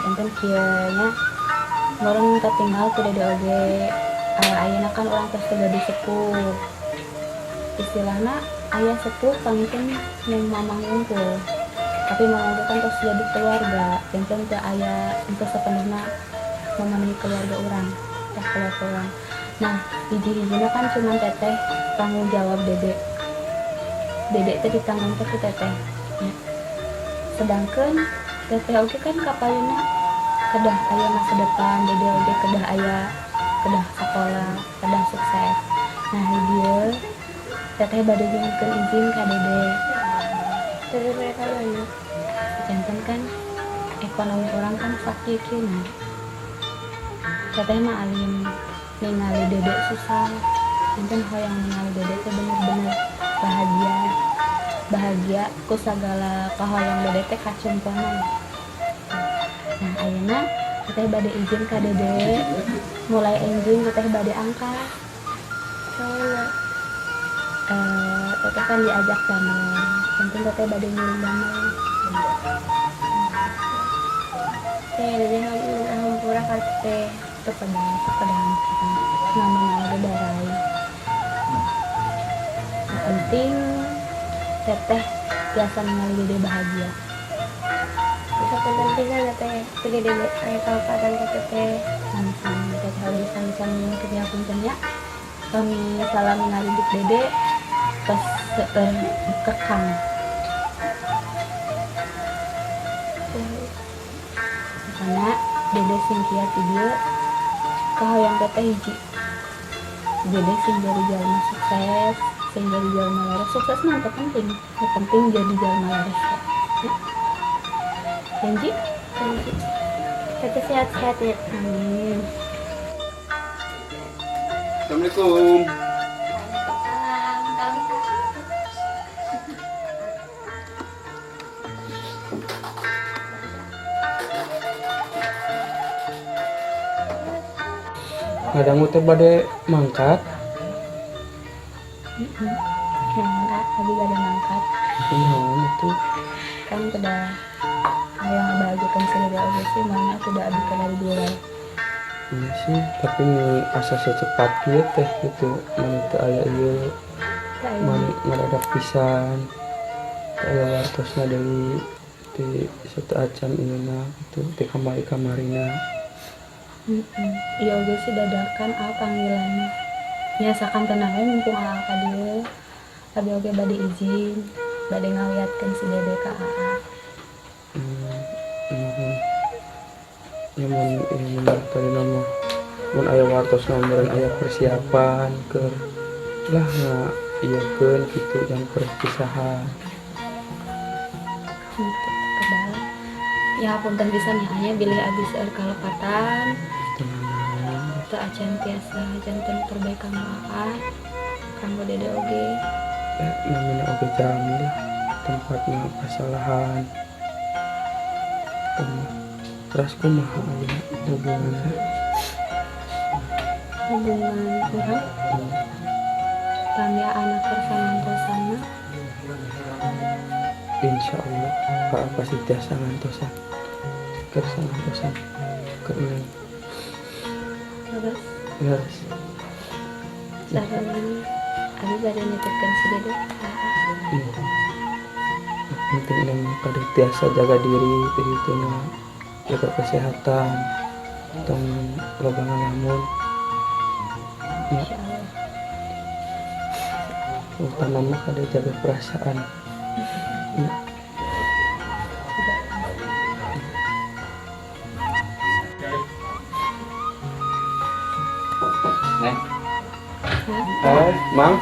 Enten kieunya meureun tertinggal ku dede oge. Ayeuna kan urang tos teu gadi sepuh. Istilahna aya sepuh pangikeun yang mamang unggul. Tapi mamang kan tos jadi keluarga, enten teu aya untuk sapenuhna memenuhi keluarga urang, teh keluarga urang. Nah, hiji-hijina kan cuma teteh tanggung jawab dede. Dede teh ditanggung teh ku teteh. Ya. Sedangkan teteh oge kan kapayuna kedah aya masa depan, dede oge kedah aya kedah sekolah, kedah sukses. Nah, dieu teteh bade nyuhunkeun izin ka dede. Teteh mereka banyak. Janten kan ekonomi orang kan sakit kieu. Teteh mah alim ningali dede susah. Janten hoyong ningali dede teh bener-bener bahagia ku sagala kahoyong dede teh kacumponan. Nah, ayeuna teteh bade izin ka dede mulai enjing teteh bade angkat. Teteh kan diajak damel, penting teteh bade nyuling damel. Dede hampura ka teh teu kedah namun darai. Penting teteh biasa ningali dede bahagia. Bisa penting teh dede aya kaupatan ka teteh langsung teteh bisa kerja puntennya. Kami salam ningali dik dede pas kekang. Karena dede sing kieu ti dieu kahoyong teteh hiji. Dede sing jadi jalma sukses, sing jadi jalma laras. Sukses mah penting, yang penting jadi jalma laras. Janji? Janji. Teteh sehat-sehat ya. Amin. Assalamualaikum. Ngadangu teh bade mangkat. Enggak, tadi bade mangkat. Itu Kan udah yang ngebahagiakan sendiri oge sih, mana udah abdikan dari dulu. iya sih, tapi asa secepat kieu teh gitu. Mani teu aya ieu, mani ngadadak pisan. Teu aya wartosna deui ti sateu acan ieu gitu, ti kamari-kamarina. Iya oge sih dadakan panggilannya. Biasakan tenang we mumpung ka dieu. Abi oge bade izin, bade ngawiatkeun si dede ka AA. Mun tadi nama mun aya wartosna meureun aya persiapan keur lah ieukeun kitu jang perpisahan. Kebal. Ya punten pisan ya aya bilih abis kalepatan. Teu acan tiasa janten perbaikan AA. Kanggo dede oge. Namina oge jami lah tempatnya kesalahan. Terus kumaha aya hubunganna? Hubungan urang tanya anak persamantosana. Insya Allah Pak pasti tiasa ngantosan keur sangantosan keur neng Terus leres. sareng abi bade nitipkeun si dede ka AA. Penting neng pada tiasa jaga diri itu jaga kesehatan tong loba ngalamun ya. Insyaallah. Utama mah kada jaga perasaan ya. Neng Mang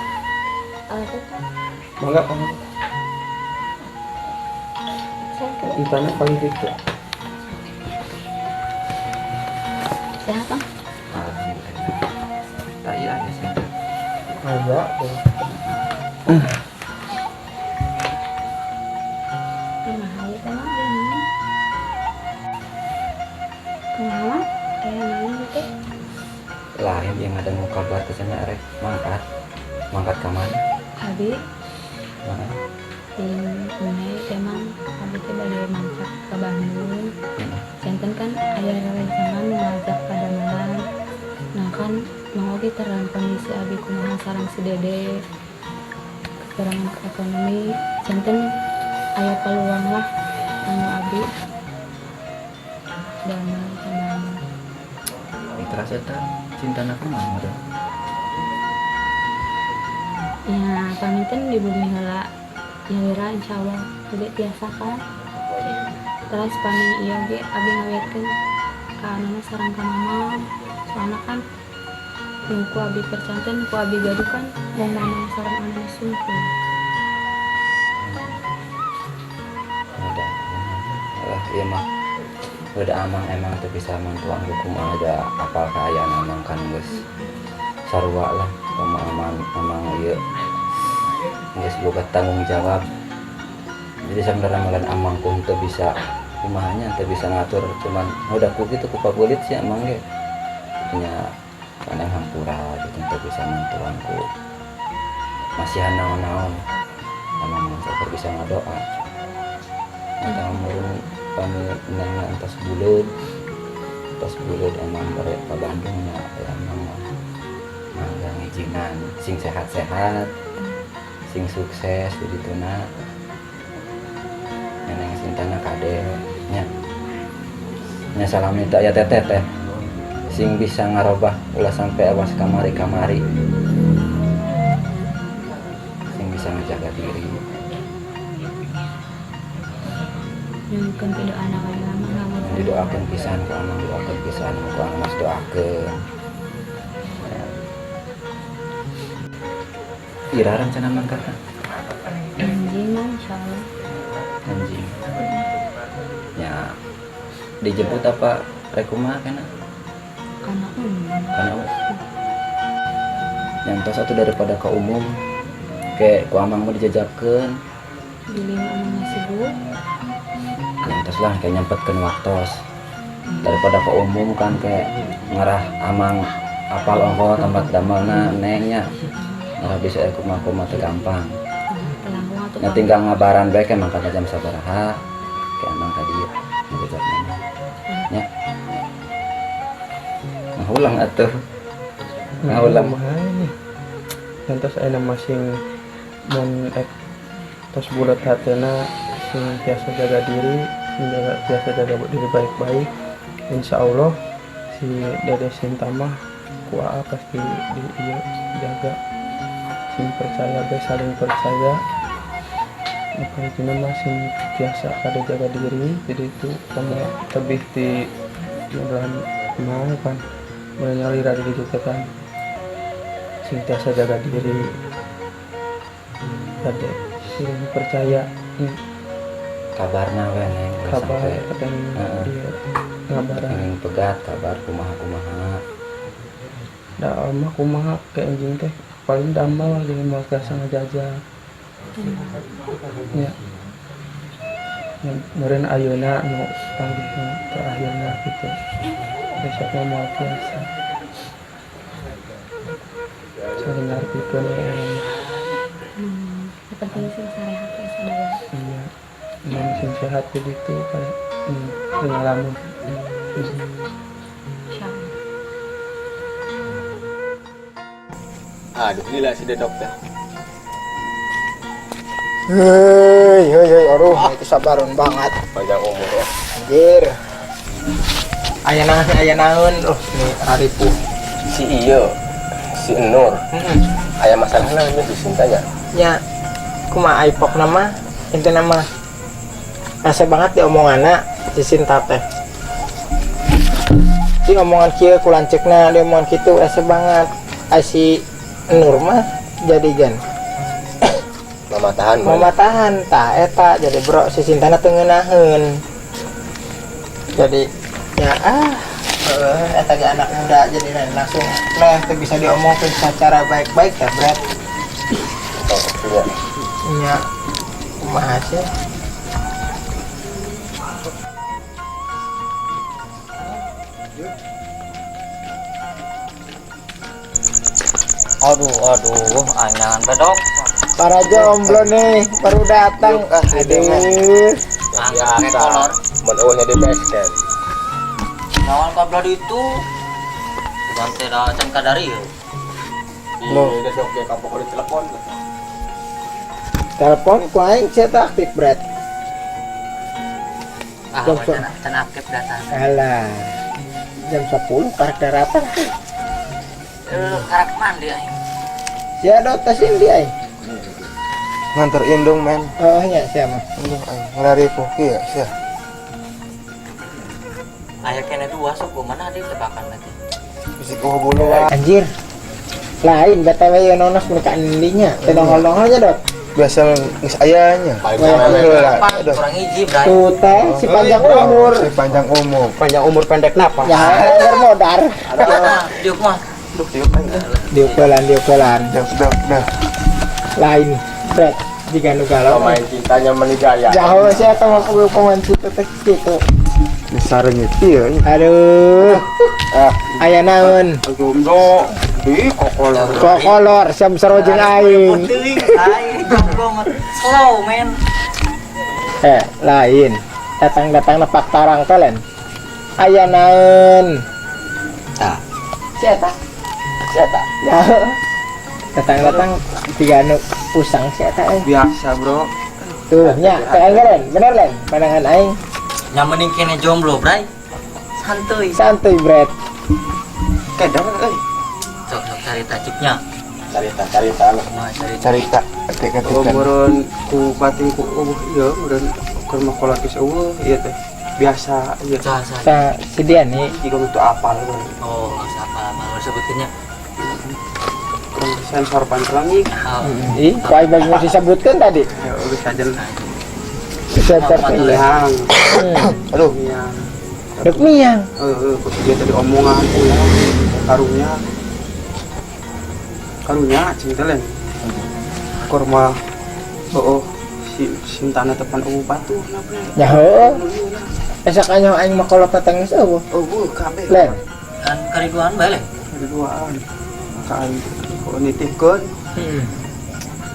mangga ditanya paling gitu. Sehat Bang? Tak iya aja sih. Ada. berangkat ke mana? Abi Nah, ini emang abi teh bade mangkat ke Bandung. Janten kan aya rencana ngajak pada malam. Nah kan mau oge dalam kondisi abi kumaha sareng si Dede kekurangan ekonomi. Janten aya peluang lah anu abi damel teman. terasa tak cinta nak mah ada. Ya pamiten di bumi heula nyawira insyaallah jadi biasa kan. Terus pami ieu ge abi ngawiatkeun ka anana sareng ka mama. Soalna kan nu ku abi percanten ku abi gaduh kan mau mama sareng anana sungkeun. Ada. Lah iya mah. Udah amang emang tuh bisa mantuan hukum ada apal kaayaan amang kan geus sarua lah pemahaman amang ieu geus boga tanggung jawab. Jadi sebenarnya malan amang pun teu bisa kumahanya teu bisa ngatur cuman udah ku gitu ku pagulit sih amang ge. Nya kadang hampura gitu teu bisa mantuan ku masihan naon-naon amang mah bisa ngadoa. Kita murun kami nanya entas bulan emang barek ke Bandungnya emang mangga ngijinan sing sehat-sehat sing sukses di dituna neneng sintana kade nya salam minta ya teteh teh sing bisa ngarobah ulah sampai awas kamari sing bisa menjaga diri. Mungkin tidak anak lama nggak Didoakan pisan ku amang doakan pisan ku mas doakan. Ira rencana mangkat kan? anjing insyaallah. Anjing. Ya dijemput apa rekuma kana? Kana yang tos satu daripada ke umum kayak ku amang mau dijajabkeun Bili amang sibuk. yang tos lah kayak nyempetkeun waktos daripada ke umum kan kayak ngarah amang apal ongko tempat damelna nengnya ngarah bisa ikut makuma teh gampang nya tinggal ngabaran bae emang kada jam sabaraha kayak emang ka dieu ngajak mana nya ngulang atuh ngulang nih yang tos aya masing mun tos bulat hatena sing biasa jaga diri biasa jaga diri baik-baik insya Allah si Dede Sinta mah kuah pasti dia jaga sing percaya guys saling percaya apa itu mah sing biasa kada jaga diri jadi itu kamu lebih di dalam mau kan menyalur dari gitu kan sing biasa jaga diri ada sing percaya kabarna we neng kabar kadang dia ngabaran yang pegat kabar kumaha da mah kumaha ke anjing teh paling damal jadi mau biasa ngajajak ya meureun ayeuna nu panggih terakhirna gitu besoknya mau biasa saling ngartikeun Seperti sing sarehat ya sadaya. iya emang sing sehat begitu kayak pengalaman Insyaallah. Aduh, gila si Dedok teh. Hei, aduh, itu sabaran banget. Panjang umur ya. Anjir. Aya naon, nih Arifu. Si iyo, si Nur. Aya masalah naon di Sintanya. Nya, kumaha aipok nama, inti nama. Rasa banget di omonganna si Sinta teh. Di omongan kieu kulancekna, di omongan kitu rasa banget. Si Nur mah jadi gan mamatahan tah eta jadi bro si Sintana teu ngeunaheun jadi ya eta ge anak muda jadi langsung teu bisa diomongkeun secara baik-baik ya berat nya kumaha sih Aduh, anyangan bedok. Para jomblo nih baru datang. Aduh. Pakai kolor. Menunya di basket. Nawan kabel itu. Bukan tidak can kadari ya. Udah sok kayak kapok di telepon. Telepon ku aing cetak aktif berat. Jam can aktif data. Alah. Jam 10 parek daratan. Karak mandi aing. Ya do tasin dia aing. Nganter indung men. Oh nya siapa? Indung aing ngelari poki ya sia. Aya kene dua sok mana di tebakan nanti. Bisi ko bulu Anjir. Lain BTW yang nonos mereka indinya. Tedong-dongolnya dok. biasa geus ayanya. Kurang hiji, Bray. Tuh teh si panjang umur. Si panjang umur. Panjang umur pendek napa? Ya modar modar. Diuk mah. Diukelan. Dah. Lain. Bret. Jika nu galau. Pemain cintanya menigaya. Jauh saya tahu aku pemain situ teh gitu. Besarnya ieu. Aduh. Aya naon? Jomblo di kokolor. Kokolor siam sarojeng aing. Aing jomblo mah slow, man. Lain. Datang nepak tarang kalian. Aya naon? Siapa? Ya. Datang tiga anu pusang siapa? Biasa, Bro. Tuh, nya, kayak Len, bener Len, pandangan aing Yang mending kene jomblo, Bray. santuy Bret. Kedang euy. Sok cari tajiknya. Carita. Mah cari Carita. Ketika Umuran ku bating ku ieu meureun keur makola geus eueuh ieu teh. Biasa ieu. bahasa. Si dia nih, Jika itu apal kan. Oh, siapa mau sebutinnya? Kurang sensor pancelangi. ih, kok aing bagi mau disebutkan tadi? Ya geus sajen. Sensor teh. Yang. Aduh, Yang. Dek miang. Kudu dia tadi omongan ulah karunya cinta lain korma si sintana tepan batu kenapa Ya heuh. Esak anya aing makola patang geus eueuh. kabeh Len. Kan keriduan bae le. duaan maka aing kok nitipkeun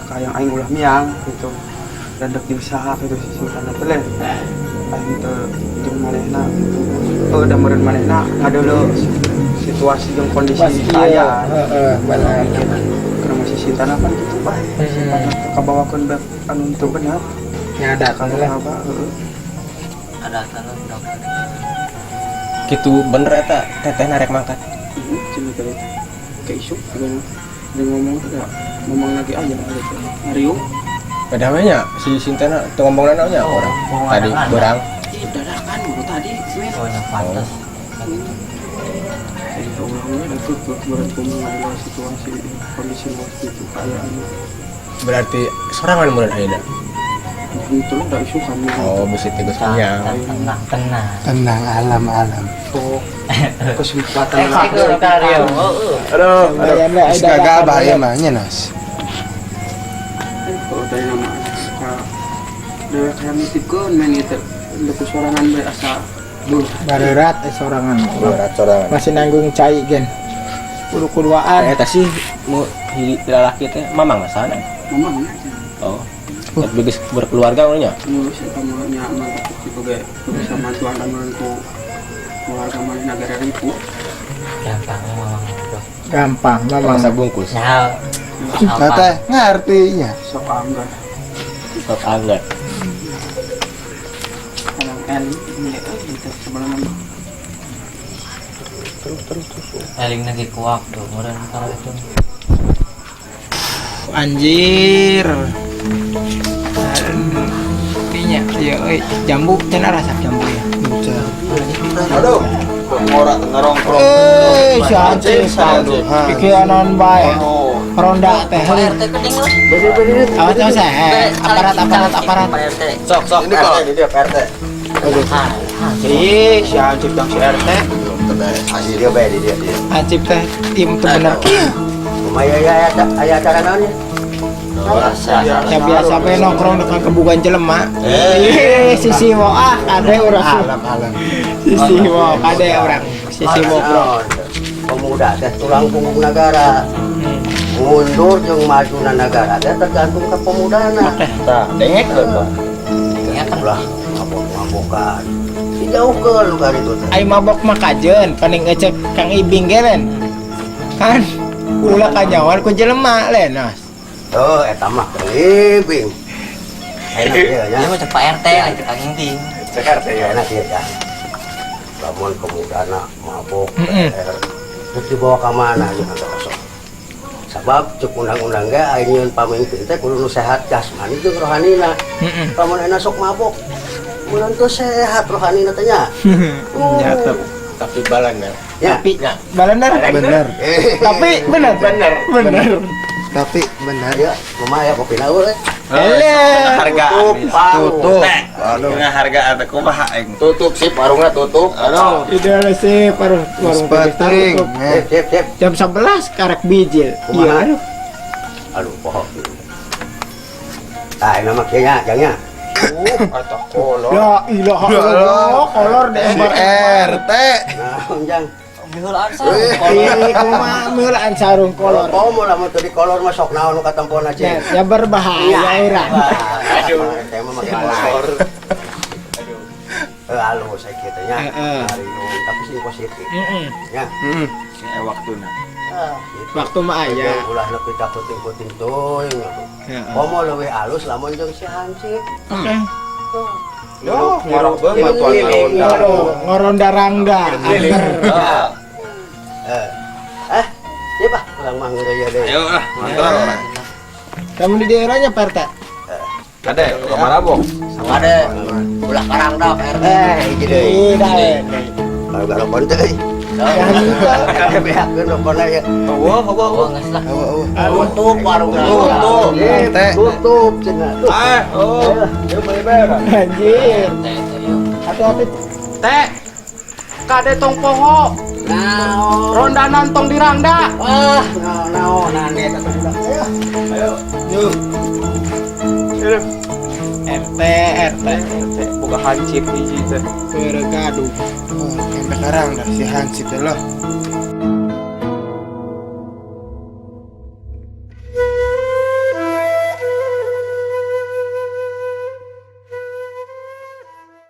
kayak aing ulah miang gitu dadak jeung saha gitu si sintana teh aing teh jeung manehna da meureun manehna ngadeuleu situasi jeung kondisi aya Benar. karena masih sintana kan gitu bae sifatna kabawakeun bab anu teu bener Nyada kan kalau Len. apa Ada kalau dokter. gitu bener eta teteh narek mangkat. cina tadi kayak isu juga dia ngomong lagi aja gitu Mario Padahal si Sintana tuh ngomongin namanya orang tadi berang. dadakan baru tadi men Oh, yang pantas. saya ulang-ulang dan tuh berat ngomong situasi kondisi waktu itu kayak Berarti sorangan mulai ayeuna. itu lah dari isu kami Oh, besi tigus punya. Tenang. Tenang alam. tuh kesempatan Itu karyo. Aduh, Ayana geus ada gagabah ieu mah nya Nas. kalau dari nama dia kayak nitipkeun men itu lebih sorangan bae asa Barerat sorangan. Berat sorangan. Masih nanggung cai gen. Kudu-kuduaan. Eta sih mau lalaki teh mamang sana. mamang Oh. Tapi geus berkeluarga nya. ngurus itu mulanya mantap sebagai bisa bantuan dan menentu keluarga mana negara itu Gampang memang. Gampang, memang. Masa bungkus. Nah, Teteh ngartinya. sok anggar Sok anggar. kalau L ini gitu sebelum eling lagi kuak tuh, kemudian kalau itu. Anjir. Pinya, ya jambu cenah rasa jambu ya. Aduh, ngora tengah nongkrong. Si anjing pikiran bae. Ronda teh. RT keting lah. Awas saya. Aparat. Sok. Ini kalau di dia PRT. Ih, si Hancip yang si RT. Asli dia bae di dia. Hancip teh tim teu bener. Aya acara naon ya? Ya biasa bae nongkrong dekat kebugan jelema. Sisi wo ade urang. Alam. Sisi wo ade urang. Sisi wo bro. Pemuda teh tulang punggung negara. mundur jeung maju na negara teh tergantung ke pemudana. Tah, dengek kan, Pak. Ingat lah, mabok-mabokan. Dijauhkeun lu kali itu teh. Ai mabok mah kajeun, paling ngecek Kang Ibing geren. Kan ulah kanyawan ku jelema lenas. Oh, eta mah kelibing. Enak ya, Dia nya. mah cek Pak RT lah cek Kang Inting. Cekar teh enak ya, Kang. Lamun pemudana mabok, terus dibawa ke mana nya kosong. Sabab cek undang-undang ge ayeuna pamimpin teh kudu nu sehat jasmani jeung rohanina. Lamun enak sok mabok, mun teu sehat rohanina teh nya. Ya, tapi balan ya. Ya. Tapi bener. Bener. Tapi bener. Tapi benar ya, lumayan kopi na euy. Hargaan. Tutup. Aduh, hargaan aku mah aing. Tutup sih warungna tutup. Aduh. Ideal sih warung Penting. Sip. jam 11 karek bijil. Kumaha? Iya. Aduh, pohon. Tah, nama kayaknya, jangnya. Atau kolor. Ya ilaha illallah, kolor deh. RT. Nah, jang. Miheulaan Eh, Ini kumaha meulaan sarung kolor. Kolor mau lah mau tadi kolor masuk naon nu katempona Ya, cek. ya berbahaya urang. Aduh, saya mah make kolor. Halus saya kita nya. Tapi sih positif. Ya. Si waktuna. Gitu. Waktu mah aya. Ulah nepi ka puting-puting tuh. Heeh. Komo leuwih halus lamun jeung si hansip. Oke. Yo, marah banget tuan Ngoronda rangda. Angker. Iya Pak, ulang mangga ya deh. Ayo lah, mantap. Kamu di daerahnya Pak RT? Ada, kamar abok. Ada ulah karangda Pak RT. Iki deui. Tidak. Kalau gak rokon teh. Behakeun rokona ya. Oh, geus lah. Tutup warung Tutup. Tutup cenah. Dia beber. Anjir. Teh yuk. Hati-hati. Teh. Kade tong poho. Naon? Rondanan tong di rangda. Naon ane eta budak. Ayo. RT. Buka hancip hiji teh. Bergaduh. Sampai sekarang dah si Hansip teh lah.